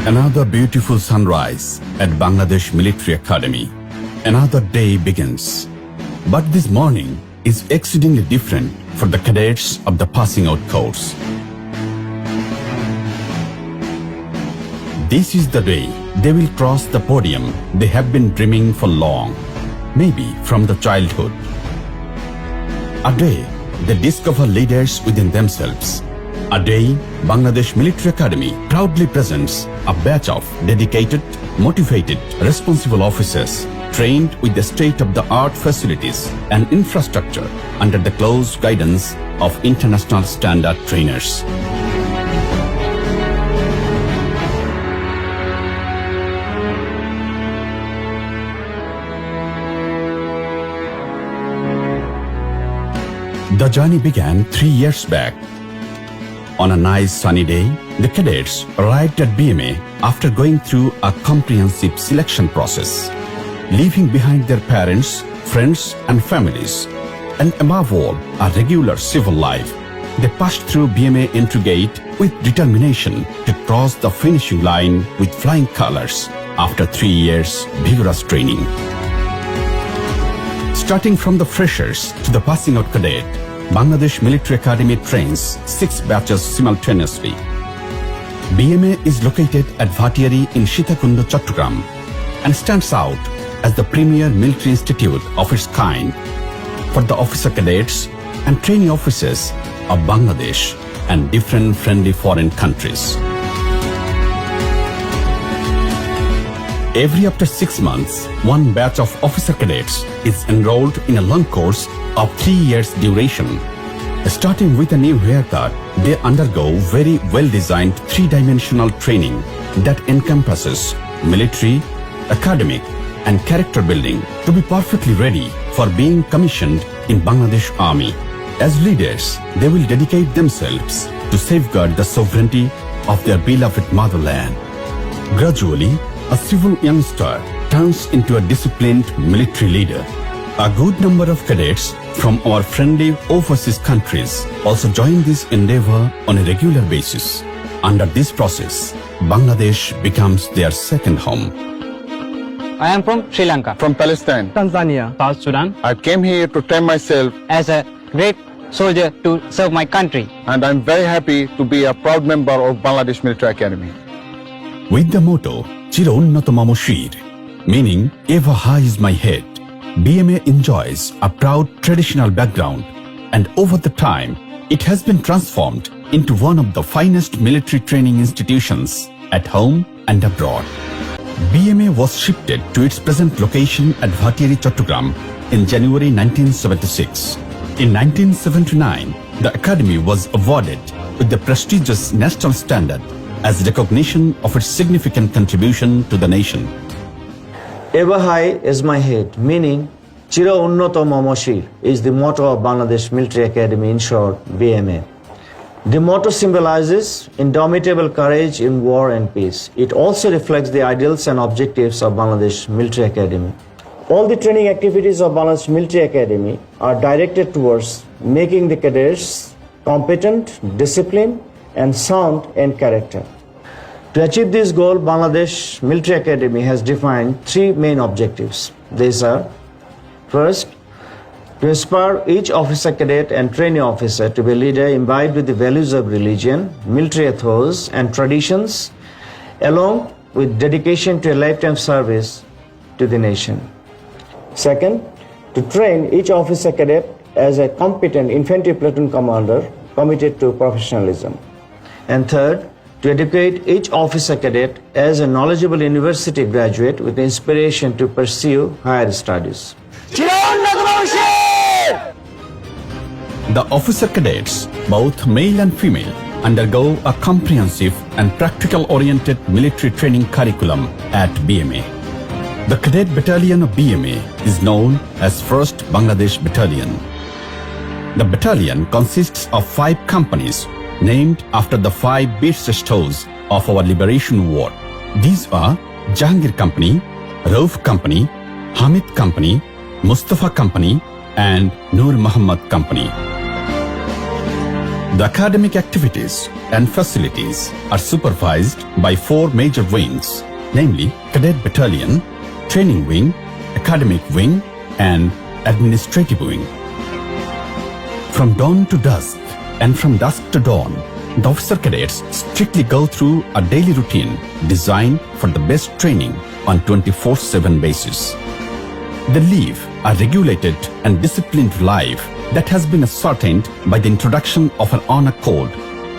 Another beautiful sunrise at Bangladesh Military Academy. Another day begins. But this morning is exceedingly different for the cadets of the passing out course. This is the day they will cross the podium they have been dreaming for long, maybe from the childhood. A day they discover leaders within themselves. A day Bangladesh Military Academy proudly presents a batch of dedicated, motivated, responsible officers trained with the state-of-the-art facilities and infrastructure under the close guidance of international standard trainers. The journey began 3 years back. On a nice sunny day, the cadets arrived at BMA after going through a comprehensive selection process, leaving behind their parents, friends and families, and above all, a regular civil life. They passed through BMA entry gate with determination to cross the finishing line with flying colors after 3 years vigorous training. Starting from the freshers to the passing out cadet, Bangladesh Military Academy trains 6 batches simultaneously. BMA is located at Bhattiari in Sitakunda, Chattogram, and stands out as the premier military institute of its kind for the officer cadets and trainee officers of Bangladesh and different friendly foreign countries. Every after 6 months, one batch of officer cadets is enrolled in a long course of 3 years duration. Starting with a new haircut, they undergo very well-designed 3-dimensional training that encompasses military, academic, and character building to be perfectly ready for being commissioned in Bangladesh Army. As leaders, they will dedicate themselves to safeguard the sovereignty of their beloved motherland. Gradually, a civil youngster turns into a disciplined military leader. A good number of cadets from our friendly overseas countries also join this endeavor on a regular basis. Under this process, Bangladesh becomes their second home. I am from Sri Lanka. From Palestine. Tanzania. South Sudan. I came here to train myself As a great soldier to serve my country. and I'm very happy to be a proud member of Bangladesh Military Academy. With the motto, Chiro Unnato Mamo Shir, meaning ever high is my head, BMA enjoys a proud traditional background, and over the time, it has been transformed into one of the finest military training institutions at home and abroad. BMA was shifted to its present location at Bhattiari, Chattogram in January 1976. In 1979, the academy was awarded with the prestigious national standard as recognition of its significant contribution to the nation. Ever high is my head, meaning Chiro Unnato Mamo Shir is the motto of Bangladesh Military Academy, in short, BMA. The motto symbolizes indomitable courage in war and peace. It also reflects the ideals and objectives of Bangladesh Military Academy. All the training activities of Bangladesh Military Academy are directed towards making the cadets competent, disciplined, and sound in character. To achieve this goal, Bangladesh Military Academy has defined 3 main objectives. These are: first, to inspire each officer cadet and trainee officer to be a leader imbibed with the values of religion, military ethos, and traditions, along with dedication to a lifetime service to the nation. Second, to train each officer cadet as a competent infantry platoon commander committed to professionalism. And third, to educate each officer cadet as a knowledgeable university graduate with inspiration to pursue higher studies. The officer cadets, both male and female, undergo a comprehensive and practical-oriented military training curriculum at BMA. The cadet battalion of BMA is known as 1st Bangladesh Battalion. The battalion consists of 5 companies named after the 5 beast stores of our liberation war. These are Jahangir Company, Rauf Company, Hamid Company, Mustafa Company, and Nur Muhammad Company. The academic activities and facilities are supervised by 4 major wings, namely Cadet Battalion, Training Wing, Academic Wing, and Administrative Wing. From dawn to dusk and from dusk to dawn, the officer cadets strictly go through a daily routine designed for the best training on 24/7 basis. They live a regulated and disciplined life that has been ascertained by the introduction of an honor code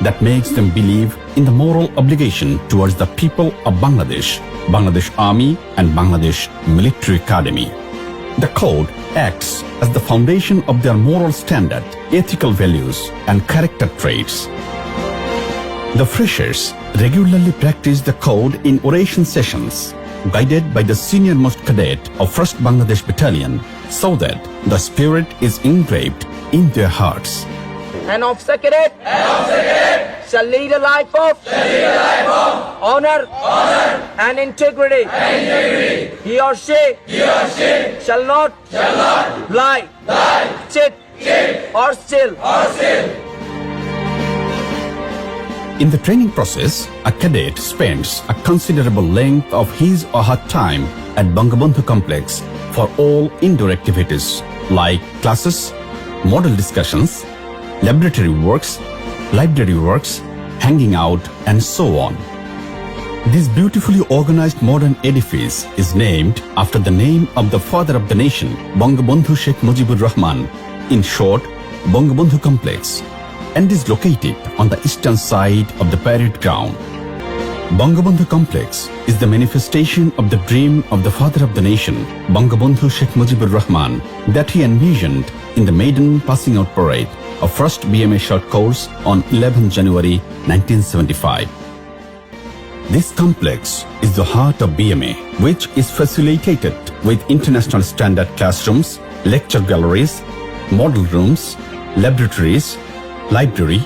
that makes them believe in the moral obligation towards the people of Bangladesh, Bangladesh Army, and Bangladesh Military Academy. The code acts as the foundation of their moral standard, ethical values, and character traits. The freshers regularly practice the code in oration sessions, guided by the senior-most cadet of 1st Bangladesh Battalion, so that the spirit is engraved in their hearts. An officer cadet shall lead a life of honor and integrity. He or she shall not lie, cheat, or steal. In the training process, a cadet spends a considerable length of his or her time at Bangabandhu Complex for all indoor activities like classes, model discussions, laboratory works, library works, hanging out, and so on. This beautifully organized modern edifice is named after the name of the father of the nation, Bangabandhu Sheikh Mujibur Rahman, in short, Bangabandhu Complex, and is located on the eastern side of the parade ground. Bangabandhu Complex is the manifestation of the dream of the father of the nation, Bangabandhu Sheikh Mujibur Rahman, that he envisioned in the maiden passing out parade of 1st BMA short course on 11 January 1975. This complex is the heart of BMA, which is facilitated with international standard classrooms, lecture galleries, model rooms, laboratories, library,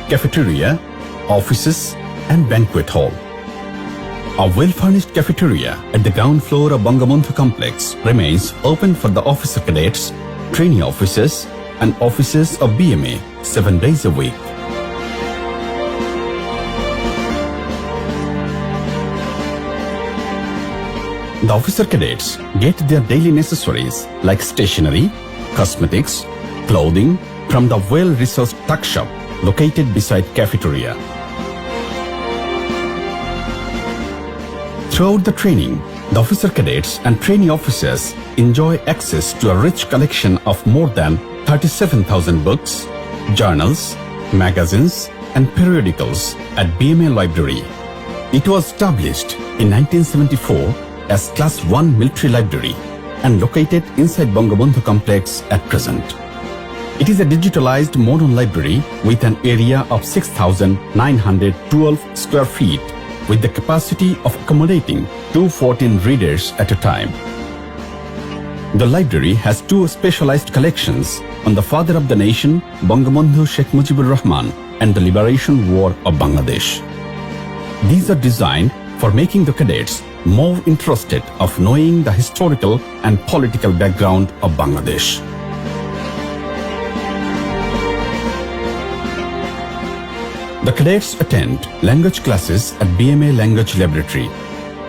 cafeteria, offices, and banquet hall. A well-furnished cafeteria at the ground floor of Bangabandhu Complex remains open for the officer cadets, trainee officers, and officers of BMA 7 days a week. The officer cadets get their daily necessaries like stationery, cosmetics, clothing from the well-resourced tuck shop located beside cafeteria. Throughout the training, the officer cadets and trainee officers enjoy access to a rich collection of more than 37,000 books, journals, magazines, and periodicals at BMA Library. It was established in 1974 as Class 1 Military Library and located inside Bangabandhu Complex at present. It is a digitalized modern library with an area of 6,912 square feet with the capacity of accommodating 214 readers at a time. The library has 2 specialized collections on the father of the nation, Bangabandhu Sheikh Mujibur Rahman, and the Liberation War of Bangladesh. These are designed for making the cadets more interested of knowing the historical and political background of Bangladesh. The cadets attend language classes at BMA Language Laboratory.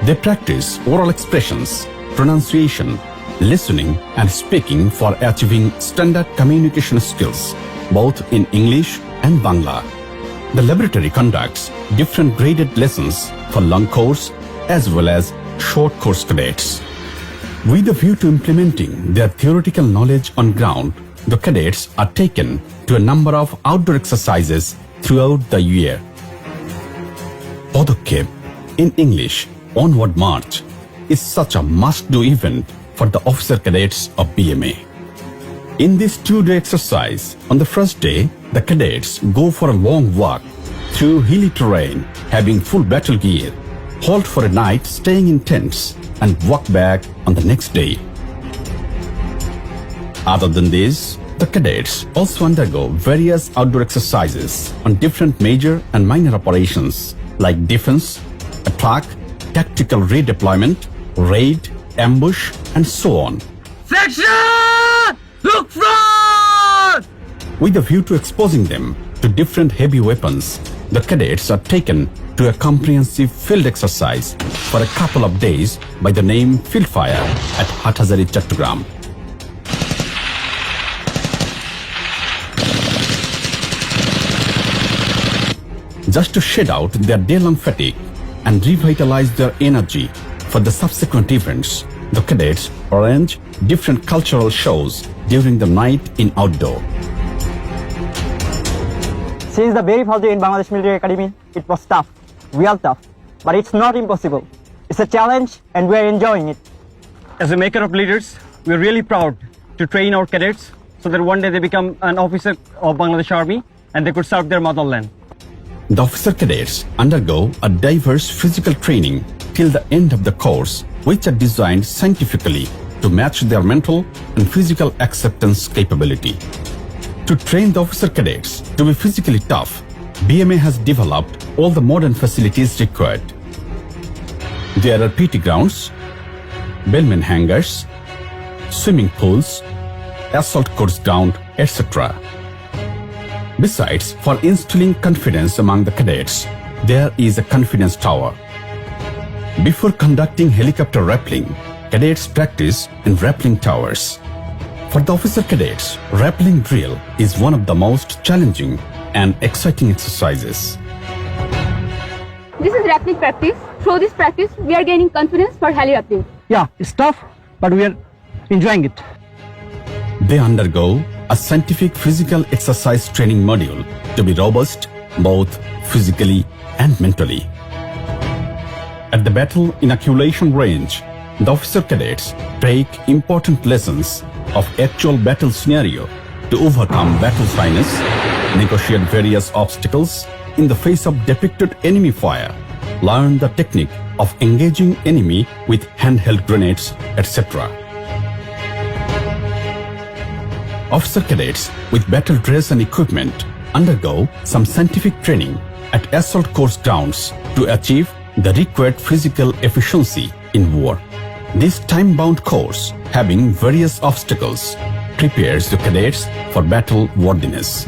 They practice oral expressions, pronunciation, listening, and speaking for achieving standard communication skills, both in English and Bangla. The laboratory conducts different graded lessons for long course as well as short course cadets. With a view to implementing their theoretical knowledge on ground, the cadets are taken to a number of outdoor exercises throughout the year. Padokkep, in English, Onward March, is such a must-do event for the officer cadets of BMA. In this 2-day exercise, on the first day, the cadets go for a long walk through hilly terrain, having full battle gear, halt for a night staying in tents, and walk back on the next day. Other than this, the cadets also undergo various outdoor exercises on different major and minor operations like defense, attack, tactical redeployment, raid, ambush, and so on. Section! Look front! With a view to exposing them to different heavy weapons, the cadets are taken to a comprehensive field exercise for a couple of days by the name Field Fire at Hathazari, Chattogram. Just to shed out their day-long fatigue and revitalize their energy for the subsequent events, the cadets arrange different cultural shows during the night in outdoor. Since the very first day in Bangladesh Military Academy, it was tough, real tough, but it's not impossible. It's a challenge and we are enjoying it. As a maker of leaders, we are really proud to train our cadets so that one day they become an officer of Bangladesh Army and they could serve their motherland. The officer cadets undergo a diverse physical training till the end of the course, which are designed scientifically to match their mental and physical acceptance capability. To train the officer cadets to be physically tough, BMA has developed all the modern facilities required. There are PT grounds, bellman hangars, swimming pools, assault course ground, etc. Besides, for instilling confidence among the cadets, there is a confidence tower. Before conducting helicopter rappelling, cadets practice in rappelling towers. For the officer cadets, rappelling drill is one of the most challenging and exciting exercises. This is rappelling practice. Through this practice, we are gaining confidence for heli rappelling. Yeah, it's tough, but we are enjoying it. They undergo a scientific physical exercise training module to be robust both physically and mentally. At the battle inoculation range, the officer cadets take important lessons of actual battle scenario to overcome battle shyness, negotiate various obstacles in the face of depicted enemy fire, learn the technique of engaging enemy with handheld grenades, etc. Officer cadets with battle dress and equipment undergo some scientific training at assault course grounds to achieve the required physical efficiency in war. This time-bound course, having various obstacles, prepares the cadets for battle worthiness.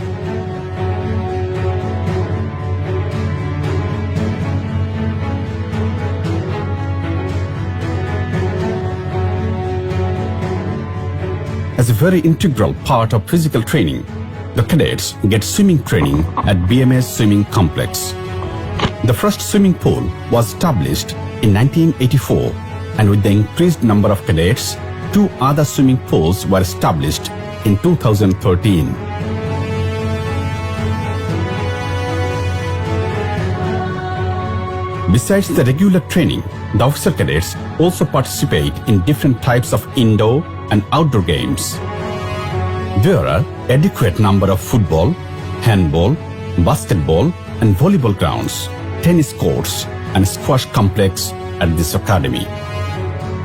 As a very integral part of physical training, the cadets get swimming training at BMS Swimming Complex. The first swimming pool was established in 1984, and with the increased number of cadets, 2 other swimming pools were established in 2013. Besides the regular training, the officer cadets also participate in different types of indoor and outdoor games. There are adequate number of football, handball, basketball and volleyball grounds, tennis courts and squash complex at this academy.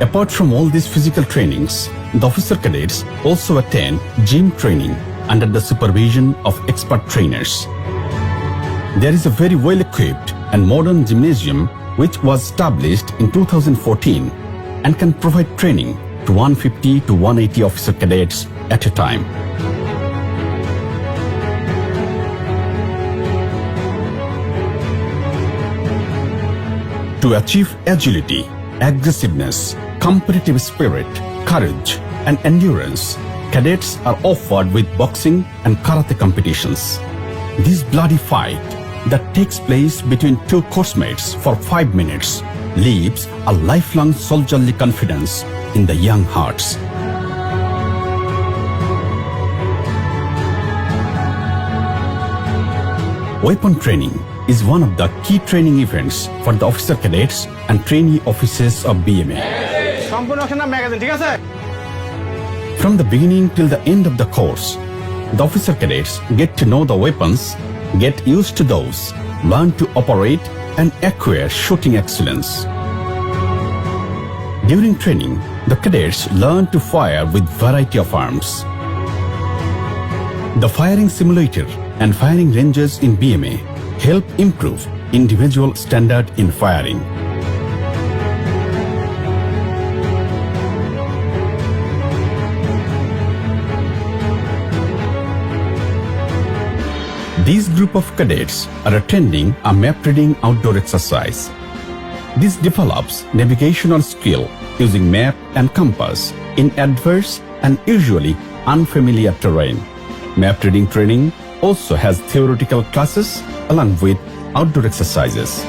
Apart from all these physical trainings, the officer cadets also attend gym training under the supervision of expert trainers. There is a very well-equipped and modern gymnasium which was established in 2014 and can provide training to 150 to 180 officer cadets at a time. To achieve agility, aggressiveness, competitive spirit, courage, and endurance, cadets are offered with boxing and karate competitions. This bloody fight that takes place between 2 coursemates for 5 minutes leaves a lifelong soldierly confidence in the young hearts. Weapon training is one of the key training events for the officer cadets and trainee officers of BMA. From the beginning till the end of the course, the officer cadets get to know the weapons, get used to those, learn to operate and acquire shooting excellence. During training, the cadets learn to fire with variety of arms. The firing simulator and firing ranges in BMA help improve individual standard in firing. This group of cadets are attending a map reading outdoor exercise. This develops navigational skill using map and compass in adverse and usually unfamiliar terrain. Map reading training also has theoretical classes along with outdoor exercises.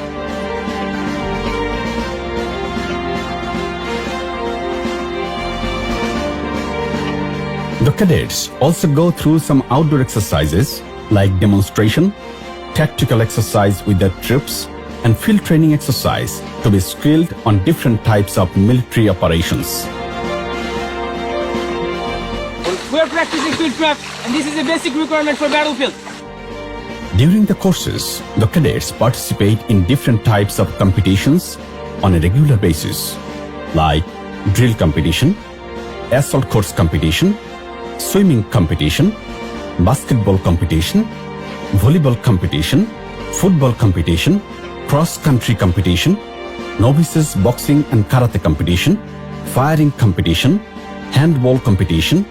The cadets also go through some outdoor exercises like demonstration, tactical exercise with their troops, and field training exercise to be skilled on different types of military operations. We are practicing fieldcraft, and this is a basic requirement for battlefield. During the courses, the cadets participate in different types of competitions on a regular basis, like drill competition, assault course competition, swimming competition, basketball competition, volleyball competition, football competition, cross-country competition, novices boxing and karate competition, firing competition, handball competition,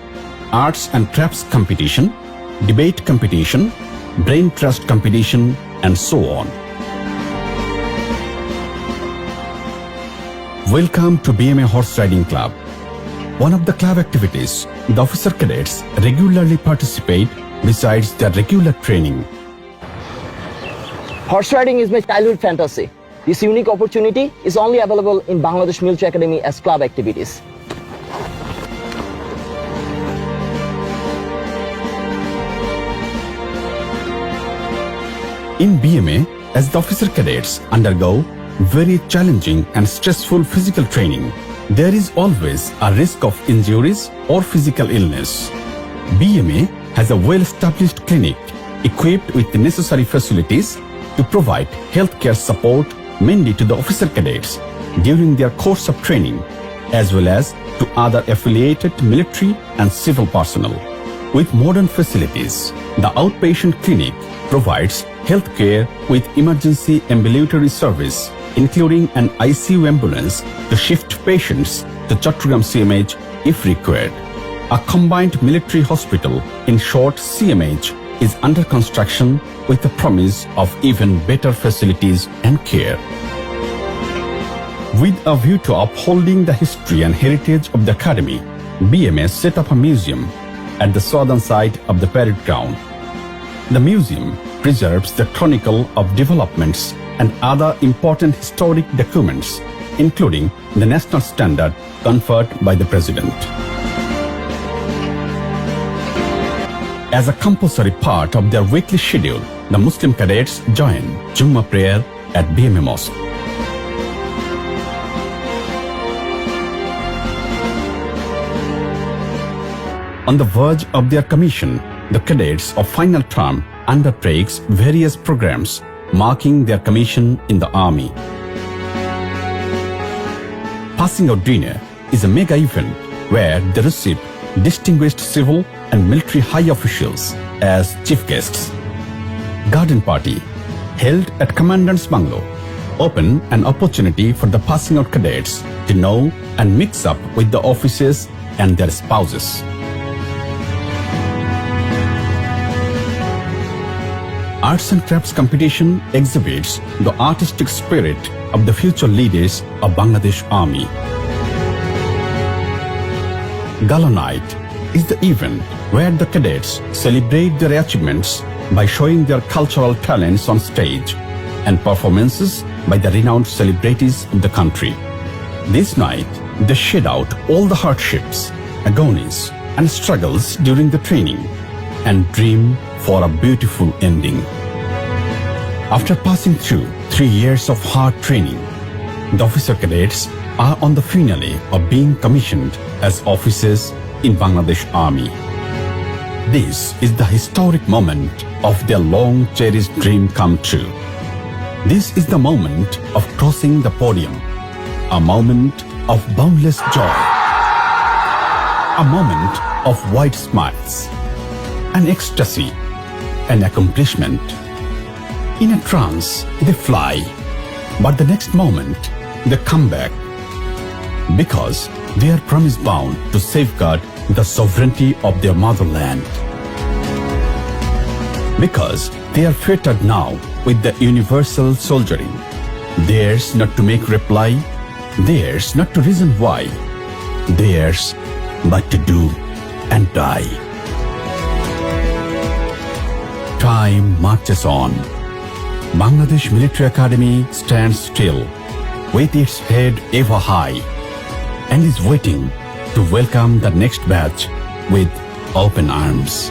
arts and crafts competition, debate competition, brain trust competition, and so on. Welcome to BMA Horse Riding Club. One of the club activities the officer cadets regularly participate besides their regular training. Horse riding is my childhood fantasy. This unique opportunity is only available in Bangladesh Military Academy as club activities. In BMA, as the officer cadets undergo very challenging and stressful physical training, there is always a risk of injuries or physical illness. BMA has a well-established clinic equipped with the necessary facilities to provide healthcare support mainly to the officer cadets during their course of training, as well as to other affiliated military and civil personnel. With modern facilities, the outpatient clinic provides healthcare with emergency ambulatory service, including an ICU ambulance to shift patients to Chattogram CMH if required. A combined military hospital, in short CMH, is under construction with the promise of even better facilities and care. With a view to upholding the history and heritage of the Academy, BMA set up a museum at the southern side of the parade ground. The museum preserves the chronicle of developments and other important historic documents, including the national standard conferred by the President. As a compulsory part of their weekly schedule, the Muslim cadets join Jummah prayer at BMA Mosque. On the verge of their commission, the cadets of final term undertakes various programs marking their commission in the army. Passing out dinner is a mega event where they receive distinguished civil and military high officials as chief guests. Garden party, held at Commandant's Bungalow, open an opportunity for the passing out cadets to know and mix up with the officers and their spouses. Arts and crafts competition exhibits the artistic spirit of the future leaders of Bangladesh Army. Gala Night is the event where the cadets celebrate their achievements by showing their cultural talents on stage and performances by the renowned celebrities of the country. This night, they shed out all the hardships, agonies, and struggles during the training and dream for a beautiful ending. After passing through 3 years of hard training, the officer cadets are on the finale of being commissioned as officers in Bangladesh Army. This is the historic moment of their long cherished dream come true. This is the moment of crossing the podium, a moment of boundless joy, a moment of wide smiles, an ecstasy, an accomplishment. In a trance, they fly, but the next moment, they come back because they are promise bound to safeguard the sovereignty of their motherland. Because They are fitted now with the universal soldiering. Theirs not to make reply, theirs not to reason why, theirs but to do and die. Time marches on. Bangladesh Military Academy stands still, with its head ever high, and is waiting to welcome the next batch with open arms.